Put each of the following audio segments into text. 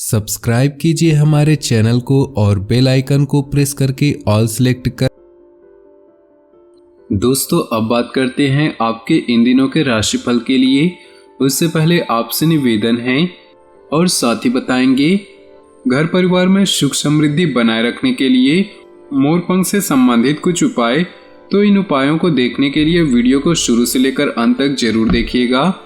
Subscribe कीजिए हमारे channel को और बेल आइकन को प्रेस करके ऑल सेलेक्ट कर। दोस्तों, अब बात करते हैं आपके इन दिनों के राशिफल के लिए। उससे पहले आपसे निवेदन है और साथ ही बताएंगे घर परिवार में सुख समृद्धि बनाए रखने के लिए मोरपंख से संबंधित कुछ उपाय। तो इन उपायों को देखने के लिए वीडियो को शुरू से लेकर अंत तक जरूर देखिएगा।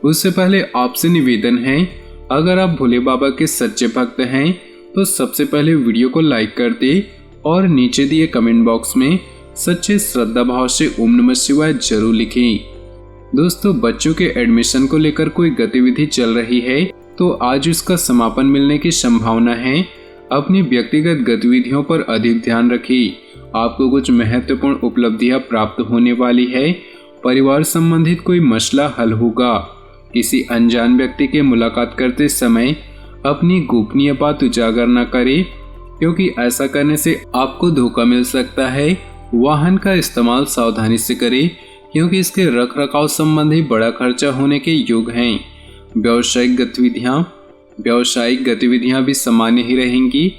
उससे पहले आपसे निवेदन है, अगर आप भोले बाबा के सच्चे भक्त हैं तो सबसे पहले वीडियो को लाइक कर दे और नीचे दिए कमेंट बॉक्स में सच्चे श्रद्धा भाव से ओम नमः शिवाय जरूर लिखें। दोस्तों, बच्चों के एडमिशन को लेकर कोई गतिविधि चल रही है तो आज उसका समापन मिलने की संभावना है। अपनी व्यक्तिगत गतिविधियों पर अधिक ध्यान रखें। आपको कुछ महत्वपूर्ण उपलब्धियां प्राप्त होने वाली है। परिवार संबंधित कोई मसला हल होगा। किसी अनजान व्यक्ति के मुलाकात करते समय अपनी गोपनीय बात उजागर न करें, क्योंकि ऐसा करने से आपको धोखा मिल सकता है। वाहन का इस्तेमाल सावधानी से करें, क्योंकि इसके रख रखाव संबंधी बड़ा खर्चा होने के योग हैं। व्यावसायिक गतिविधियां भी सामान्य ही रहेंगी,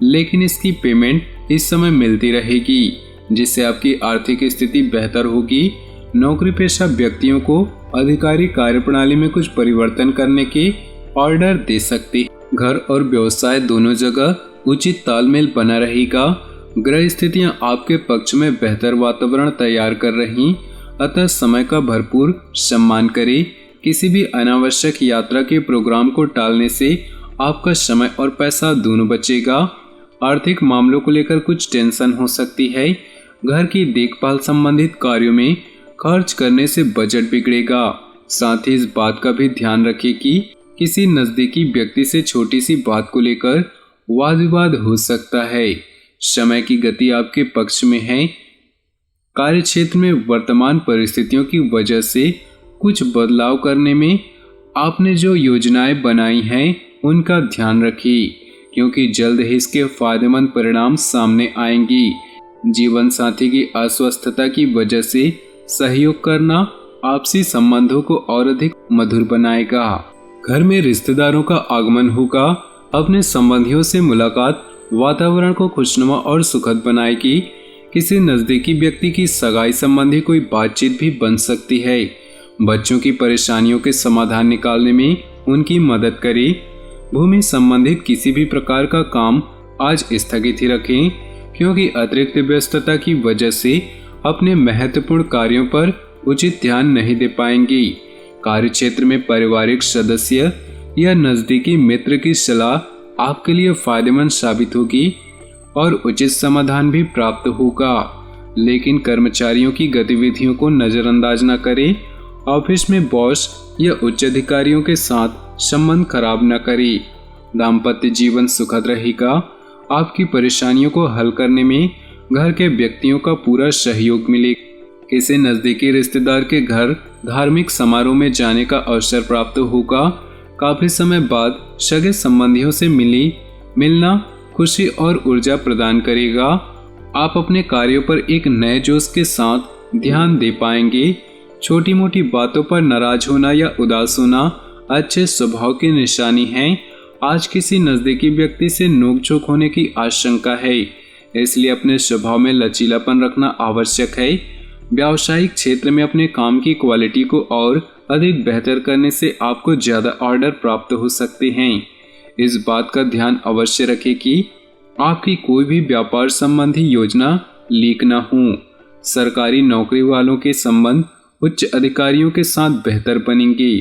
लेकिन इसकी पेमेंट इस समय मिलती रहेगी, जिससे आपकी आर्थिक स्थिति बेहतर होगी। नौकरी पेशा व्यक्तियों को अधिकारी कार्यप्रणाली में कुछ परिवर्तन करने के ऑर्डर दे सकते हैं। घर और व्यवसाय दोनों जगह उचित तालमेल बना रहेगा। ग्रह स्थितियां आपके पक्ष में बेहतर वातावरण तैयार कर रही, अतः समय का भरपूर सम्मान करें। किसी भी अनावश्यक यात्रा के प्रोग्राम को टालने से आपका समय और पैसा दोनों बचेगा। आर्थिक मामलों को लेकर कुछ टेंशन हो सकती है। घर की देखभाल संबंधित कार्यों में खर्च करने से बजट बिगड़ेगा। साथ ही इस बात का भी ध्यान रखें कि किसी नजदीकी व्यक्ति से छोटी सी बात को लेकर वाद विवाद हो सकता है। समय की गति आपके पक्ष में है। कार्यक्षेत्र में वर्तमान परिस्थितियों की वजह से कुछ बदलाव करने में आपने जो योजनाएं बनाई हैं उनका ध्यान रखिए, क्योंकि जल्द ही इसके फायदेमंद परिणाम सामने आएंगी। जीवन साथी की अस्वस्थता की वजह से सहयोग करना आपसी संबंधों को और अधिक मधुर बनाएगा। घर में रिश्तेदारों का आगमन होगा। अपने संबंधियों से मुलाकात वातावरण को खुशनुमा और सुखद बनाएगी। किसी नजदीकी व्यक्ति की सगाई संबंधी कोई बातचीत भी बन सकती है। बच्चों की परेशानियों के समाधान निकालने में उनकी मदद करें। भूमि संबंधित किसी भी प्रकार का काम आज स्थगित ही रखें, क्योंकि अतिरिक्त व्यस्तता की वजह से अपने महत्वपूर्ण कार्यों पर उचित ध्यान नहीं दे पाएंगी। कार्यक्षेत्र में पारिवारिक सदस्य या नजदीकी मित्र की सलाह आपके लिए फायदेमंद साबित होगी और उचित समाधान भी प्राप्त होगा। लेकिन कर्मचारियों की गतिविधियों को नजरअंदाज न करें। ऑफिस में बॉस या उच्च अधिकारियों के साथ संबंध खराब न करें। दाम्पत्य जीवन सुखद रहेगा। आपकी परेशानियों को हल करने में घर के व्यक्तियों का पूरा सहयोग मिलेगा। किसी नजदीकी रिश्तेदार के घर धार्मिक समारोह में जाने का अवसर प्राप्त होगा। काफी समय बाद सगे संबंधियों से मिलना खुशी और ऊर्जा प्रदान करेगा। आप अपने कार्यों पर एक नए जोश के साथ ध्यान दे पाएंगे। छोटी मोटी बातों पर नाराज होना या उदास होना अच्छे स्वभाव की निशानी है। आज किसी नजदीकी व्यक्ति से नोकझोंक होने की आशंका है, इसलिए अपने स्वभाव में लचीलापन रखना आवश्यक है। व्यावसायिक क्षेत्र में अपने काम की क्वालिटी को और अधिक बेहतर करने से आपको ज्यादा ऑर्डर प्राप्त हो सकते हैं। इस बात का ध्यान अवश्य रखें कि आपकी कोई भी व्यापार संबंधी योजना लीक न हो। सरकारी नौकरी वालों के संबंध उच्च अधिकारियों के साथ बेहतर बनेंगे।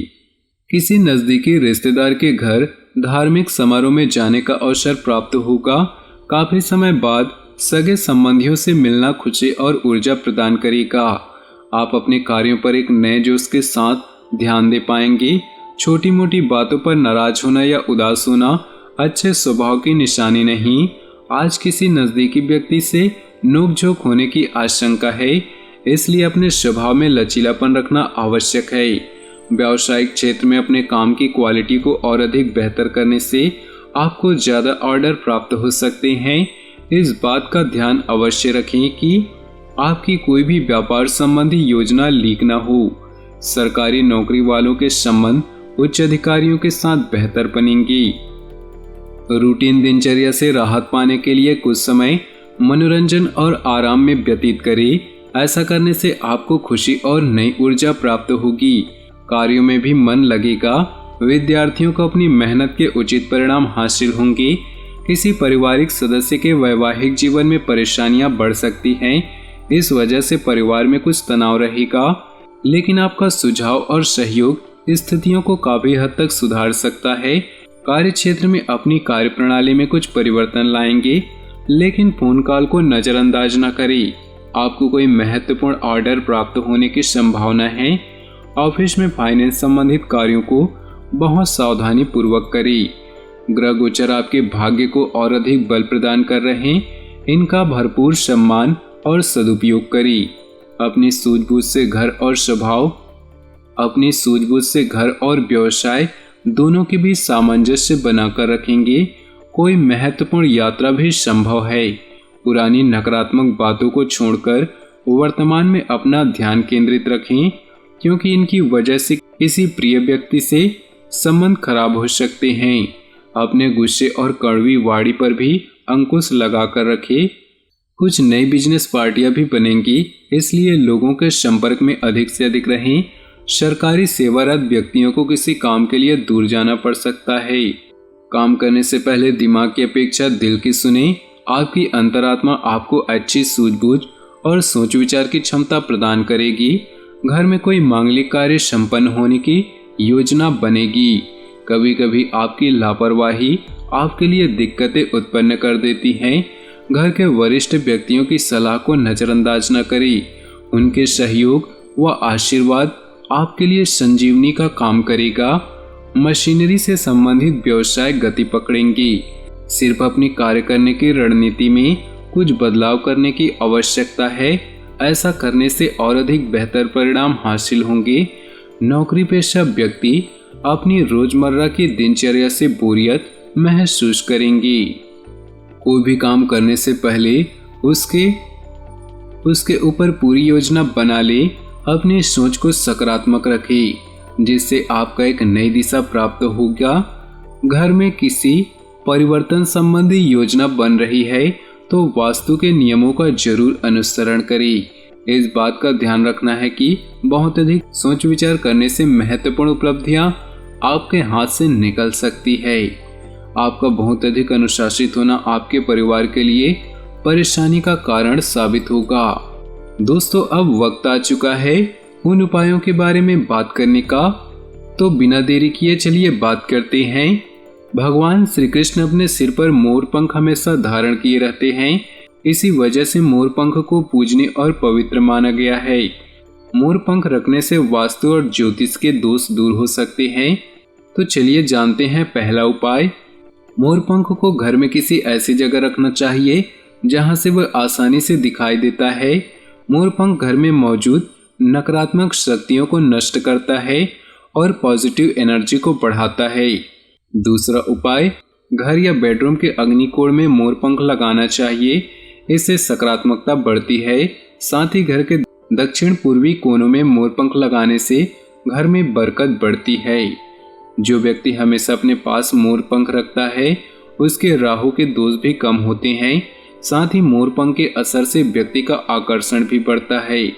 किसी नजदीकी रिश्तेदार के घर धार्मिक समारोह में जाने का अवसर प्राप्त होगा। काफी समय बाद सगे संबंधियों से मिलना खुशी और ऊर्जा प्रदान करेगा। आप अपने कार्यों पर एक नए जोश के साथ ध्यान दे पाएंगे। छोटी मोटी बातों पर नाराज होना या उदास होना अच्छे स्वभाव की निशानी नहीं। आज किसी नजदीकी व्यक्ति से नोकझोंक होने की आशंका है, इसलिए अपने स्वभाव में लचीलापन रखना आवश्यक है। व्यावसायिक क्षेत्र में अपने काम की क्वालिटी को और अधिक बेहतर करने से आपको ज्यादा ऑर्डर प्राप्त हो सकते हैं। इस बात का ध्यान अवश्य रखें कि आपकी कोई भी व्यापार संबंधी योजना लीक न हो। सरकारी नौकरी वालों के संबंध उच्च अधिकारियों के साथ बेहतर बनेंगे। रूटीन दिनचर्या से राहत पाने के लिए कुछ समय मनोरंजन और आराम में व्यतीत करें। ऐसा करने से आपको खुशी और नई ऊर्जा प्राप्त होगी। कार्यों में भी मन लगेगा। विद्यार्थियों को अपनी मेहनत के उचित परिणाम हासिल होंगे। किसी पारिवारिक सदस्य के वैवाहिक जीवन में परेशानियां बढ़ सकती हैं। इस वजह से परिवार में कुछ तनाव रहेगा, लेकिन आपका सुझाव और सहयोग स्थितियों को काफी हद तक सुधार सकता है। कार्य क्षेत्र में अपनी कार्यप्रणाली में कुछ परिवर्तन लाएंगे, लेकिन फोन कॉल को नजरअंदाज न करें। आपको कोई महत्वपूर्ण ऑर्डर प्राप्त होने की संभावना है। ऑफिस में फाइनेंस संबंधित कार्यों को बहुत सावधानी पूर्वक करें। ग्रह गोचर आपके भाग्य को और अधिक बल प्रदान कर रहे हैं। इनका भरपूर सम्मान और सदुपयोग करें। अपनी सूझबूझ से घर और व्यवसाय दोनों के बीच सामंजस्य बनाकर रखेंगे। कोई महत्वपूर्ण यात्रा भी संभव है। पुरानी नकारात्मक बातों को छोड़कर वर्तमान में अपना ध्यान केंद्रित रखें, क्योंकि इनकी वजह से किसी प्रिय व्यक्ति से संबंध खराब हो सकते हैं। अपने गुस्से और कड़वी वाणी पर भी अंकुश लगाकर रखें। कुछ नई बिजनेस पार्टियां भी बनेंगी, इसलिए लोगों के संपर्क में अधिक से अधिक रहें। सरकारी सेवारत व्यक्तियों को किसी काम के लिए दूर जाना पड़ सकता है। काम करने से पहले दिमाग की अपेक्षा दिल की सुने। आपकी अंतरात्मा आपको अच्छी सूझबूझ और सोच विचार की क्षमता प्रदान करेगी। घर में कोई मांगलिक कार्य संपन्न होने की योजना बनेगी। कभी कभी आपकी लापरवाही आपके लिए दिक्कतें उत्पन्न कर देती हैं। घर के वरिष्ठ व्यक्तियों की सलाह को नजरअंदाज न करें। उनके सहयोग व आशीर्वाद आपके लिए संजीवनी का काम करेगा। मशीनरी से संबंधित व्यवसाय गति पकड़ेंगी। सिर्फ अपनी कार्य करने की रणनीति में कुछ बदलाव करने की आवश्यकता है। ऐसा करने से और अधिक बेहतर परिणाम हासिल होंगे। नौकरी पेशा व्यक्ति अपनी रोजमर्रा की दिनचर्या से बोरियत महसूस करेंगी। कोई भी काम करने से पहले उसके ऊपर पूरी योजना बना ले। अपनी सोच को सकारात्मक रखें, जिससे आपका एक नई दिशा प्राप्त होगा। घर में किसी परिवर्तन संबंधी योजना बन रही है तो वास्तु के नियमों का जरूर अनुसरण करें। इस बात का ध्यान रखना है कि बहुत अधिक सोच विचार करने से महत्वपूर्ण उपलब्धियां आपके हाथ से निकल सकती है। आपका बहुत अधिक अनुशासित होना आपके परिवार के लिए परेशानी का कारण साबित होगा। दोस्तों, अब वक्त आ चुका है उन उपायों के बारे में बात करने का, तो बिना देरी किए चलिए बात करते हैं। भगवान श्री कृष्ण अपने सिर पर मोर पंख हमेशा धारण किए रहते हैं। इसी वजह से मोर पंख को पूजनीय और पवित्र माना गया है। मोर पंख रखने से वास्तु और ज्योतिष के दोष दूर हो सकते हैं। तो चलिए जानते हैं पहला उपाय। मोर पंख को घर में किसी ऐसी जगह रखना चाहिए जहां से वह आसानी से दिखाई देता है। मोर पंख घर में मौजूद नकारात्मक शक्तियों को नष्ट करता है और पॉजिटिव एनर्जी को बढ़ाता है। दूसरा उपाय, घर या बेडरूम के अग्निकोण में मोर पंख लगाना चाहिए। इससे सकारात्मकता बढ़ती है। साथ ही घर के दक्षिण पूर्वी कोनों में मोर पंख लगाने से घर में बरकत बढ़ती है। जो व्यक्ति हमेशा अपने पास मोर पंख रखता है उसके राहु के दोष भी कम होते हैं। साथ ही मोर पंख के असर से व्यक्ति का आकर्षण भी बढ़ता है।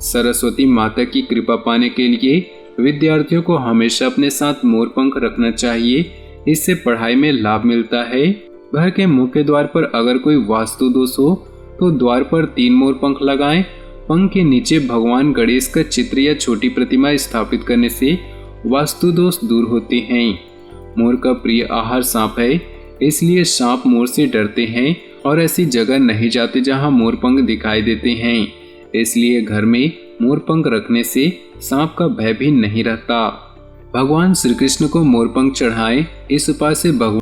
सरस्वती माता की कृपा पाने के लिए विद्यार्थियों को हमेशा अपने साथ मोर पंख रखना चाहिए। इससे पढ़ाई में लाभ मिलता है। घर के मुख्य द्वार पर अगर कोई वास्तु दोष हो तो द्वार पर 3 मोर पंख लगाएं। पंख के नीचे भगवान गणेश का चित्र या छोटी प्रतिमा स्थापित करने से वास्तु दोष दूर होते हैं। मोर का प्रिय आहार सांप है, इसलिए सांप मोर से डरते हैं और ऐसी जगह नहीं जाते जहां मोर पंख दिखाई देते हैं। इसलिए घर में मोर पंख रखने से सांप का भय भी नहीं रहता। भगवान श्री कृष्ण को मोर पंख चढ़ाएं। इस उपाय से भगवान